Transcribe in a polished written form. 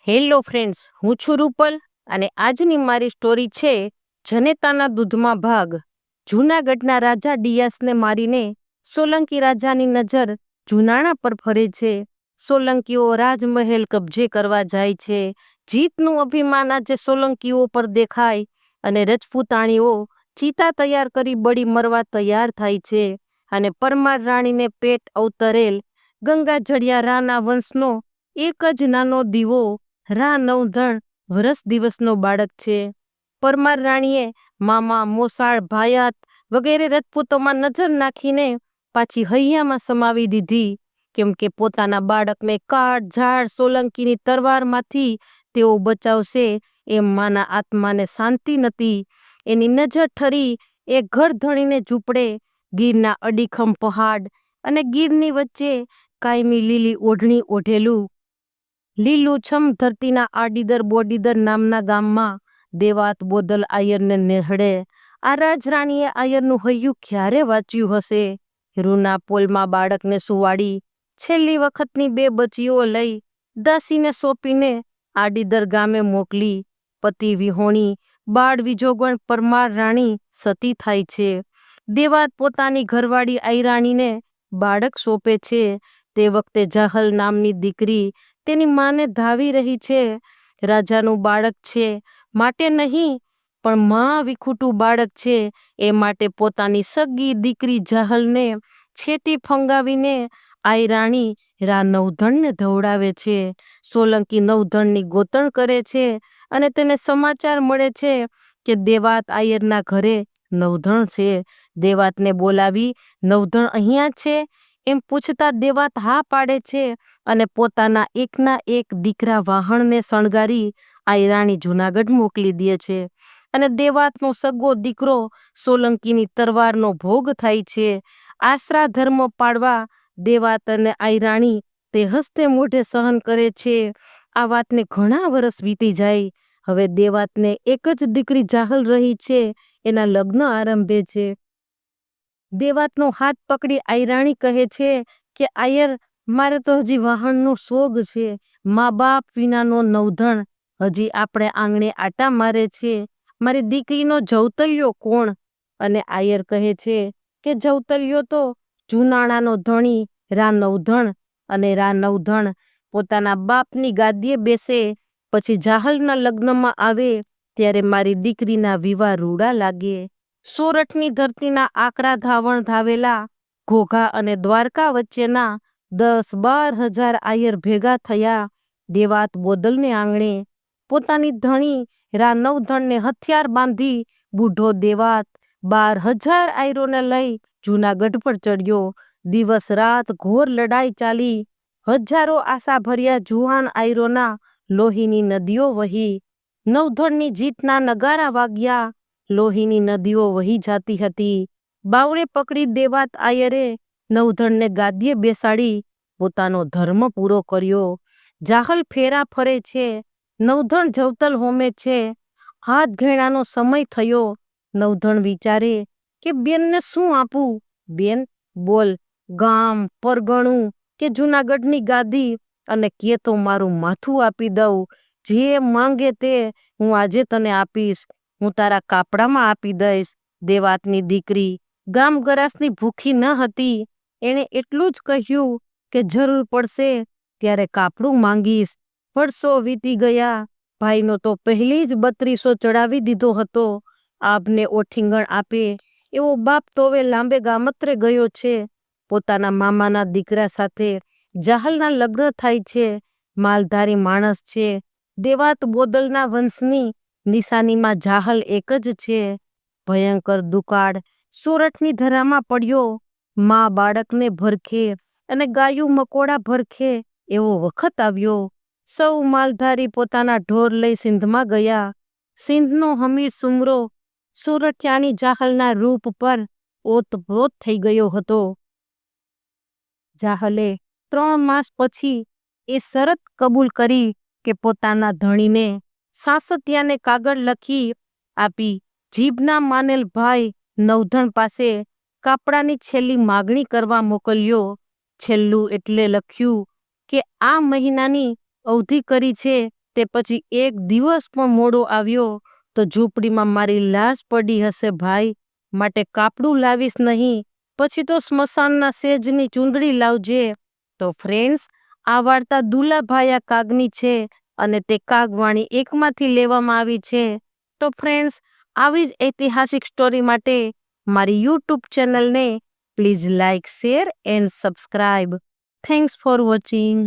Hello friends, હું છું રૂપલ અને આજની મારી સ્ટોરી છે જનેતાના દૂધમાં ભાગ. જૂનાગઢના રાજા ડિયાસને મારીને સોલંકી રાજાની નજર જુનાણા પર ફરે છે. સોલંકીઓ રાજમહેલ કબજે કરવા જાય છે. જીતનું અભિમાન આજે સોલંકીઓ પર દેખાય અને રજપૂતાણીઓ ચિતા તૈયાર કરી બળી મરવા તૈયાર થાય છે. અને પરમાર રાણીને પેટ અવતરેલ ગંગાજળિયા રાના વંશનો એક જ નાનો દીવો રા નવધણ વરસ દિવસનો બાળક છે. પરમાર રાણીએ મામા, મોસાળ, ભાયાત વગેરે રજપૂતોમાં નજર નાખીને પાછી હૈયામાં સમાવી દીધી, કેમ કે પોતાના બાળકને કાળ ઝાડ સોલંકીની તરવારમાંથી તેઓ બચાવશે એમ માના આત્માને શાંતિ નથી. એની નજર ઠરી એક ઘર ધણીને ઝૂંપડે, ગીરના અડીખમ પહાડ અને ગીરની વચ્ચે કાયમી લીલી ઓઢણી ઓઢેલું લીલુંછમ ધરતીના આડીદર બોડીદર નામના ગામમાં દેવાત બોદલ આયરને નેહડે. આ રાજરાણીએ આયરનું હૈયું ક્યારે વાંચ્યું હશે? રૂના પોલમાં બાળકને સુવાડી છેલ્લી વખતની 2 બચીઓ લઈ દાસીને સોંપીને આડીદર ગામે મોકલી. પતિ વિહોણી બાળ વિજોગણ પરમાર રાણી સતી થાય છે. દેવાત પોતાની ઘરવાળી આયરાણીને બાળક સોંપે છે. તે વખતે જાહલ નામની દીકરી તેની માને ધાવી રહી છે. રાજાનું બાળક છે માટે નહીં, પણ માં વિખૂટું બાળક છે એ માટે પોતાની સગી દીકરી જાહલને છેટી ફંગાવીને આયરાણી રા નવધણને ધવડાવે છે. સોલંકી નવધણની ગોતણ કરે છે અને તેને સમાચાર મળે છે કે દેવાત આયરના ઘરે નવધણ છે. દેવાતને બોલાવી નવધણ અહીંયા છે એમ પૂછતા દેવાત હા પાડે છે અને પોતાના એકના એક દીકરા વાહણને શણગારી આયરાણી જૂનાગઢ મોકલી દે છે. અને દેવાતનો સગો દીકરો સોલંકીની તરવારનો ભોગ થાય છે. આશરા ધર્મ પાળવા દેવાત અને આયરાણી તે હસ્તે મોઢે સહન કરે છે. આ વાતને ઘણા વર્ષ વીતી જાય. હવે દેવાતને એક જ દીકરી જાહલ રહી છે. એના લગ્ન આરંભે છે. દેવાતનો હાથ પકડી આયરાણી કહે છે કે આયર, મારે તો હજી વાહણનો શોગ છે. મા બાપ વિનાનો નવધણ હજી આપણે આંગણે આટા મારે છે. મારી દીકરીનો જવતલિયો કોણ? અને આયર કહે છે કે જવતલિયો તો જુનાણાનો ધણી રા નવધણ. અને રા નવધણ પોતાના બાપની ગાદીએ બેસે પછી જાહલના લગ્નમાં આવે ત્યારે મારી દીકરીના વિવાહ રૂડા લાગે. સોરઠની ધરતીના આકરા ધાવણ ધાવેલા ઘોઘા અને દ્વારકા વચ્ચેના 10-12 હજાર આયર ભેગા થયા દેવાત બોદલને આંગણે. પોતાની ધણી રા નવધણને હથિયાર બાંધી બૂઢો દેવાત 12,000 આયરોને લઈ જૂનાગઢ પર ચડ્યો. દિવસ રાત ઘોર લડાઈ ચાલી. હજારો આશા ભર્યા જુવાન આયરોના લોહીની નદીઓ વહી. નવધણની જીતના નગારા વાગ્યા. લોહીની નદીઓ વહી જાતી હતી. બાવળે પકડી દેવાત આયરે નવધણને ગાદીએ બેસાડી પોતાનો ધર્મ પૂરો કર્યો. જાહલ ફેરા ફરે છે. નવધણ જવતલ હોમે છે. હાથ ઘેણાનો સમય થયો. નવધણ વિચારે કે બેનને શું આપું? બેન બોલ, ગામ, પરગણું કે જૂનાગઢની ગાદી, અને કે તો મારું માથું આપી દઉં. જે માંગે તે હું આજે તને આપીશ. હું તારા કાપડામાં આપી દઈશ. દેવાતની દીકરી ગામ ગરાસની ભૂખી ન હતી. એણે એટલું જ કહ્યું કે જરૂર પડશે ત્યારે કાપડું માંગીશ. વર્ષો વીતી ગયા. ભાઈનો તો પહેલી જ 3200 ચડાવી દીધો હતો. આભને ઓઠીંગણ આપે એવો બાપ તો હવે લાંબે ગામત્રે ગયો છે. પોતાના મામાના દીકરા સાથે જાહલના લગ્ન થાય છે. માલધારી માણસ છે. દેવાત બોદલના વંશની નિશાનીમાં જાહલ એક જ છે. ભયંકર દુકાળ સોરઠની ધરામાં પડ્યો. મા બાળકને ભરખે અને ગાયું મકોડા ભરખે એવો વખત આવ્યો. સૌ માલધારી પોતાના ઢોર લઈ સિંધમાં ગયા. સિંધનો હમીર સુમરો સોરઠિયાણી જાહલના રૂપ પર ઓતપ્રોત થઈ ગયો હતો. જાહલે 3 માસ પછી એ શરત કબૂલ કરી કે પોતાના ધણીને સાસતિયાને કાગળ લખી આપી જીભના માનેલ ભાઈ નવધણ પાસે કાપડાની છેલ્લી માગણી કરવા મોકલ્યો. છેલ્લું એટલે લખ્યું કે આ મહિનાની અવધિ કરી છે તે પછી એક દિવસ પણ મોડો આવ્યો તો ઝૂંપડીમાં મારી લાશ પડી હશે ભાઈ, માટે કાપડું લાવીશ નહીં, પછી તો સ્મશાનના સેજની ચૂંદડી લાવજે. તો ફ્રેન્ડ્સ, આ વાર્તા દુલાભાયા કાગની છે અને તે કાગવાણી એકમાંથી લેવામાં આવી છે. તો ફ્રેન્ડ્સ, આવી જ ઐતિહાસિક સ્ટોરી માટે મારી યુટ્યુબ ચેનલને please like, share and subscribe. Thanks for watching.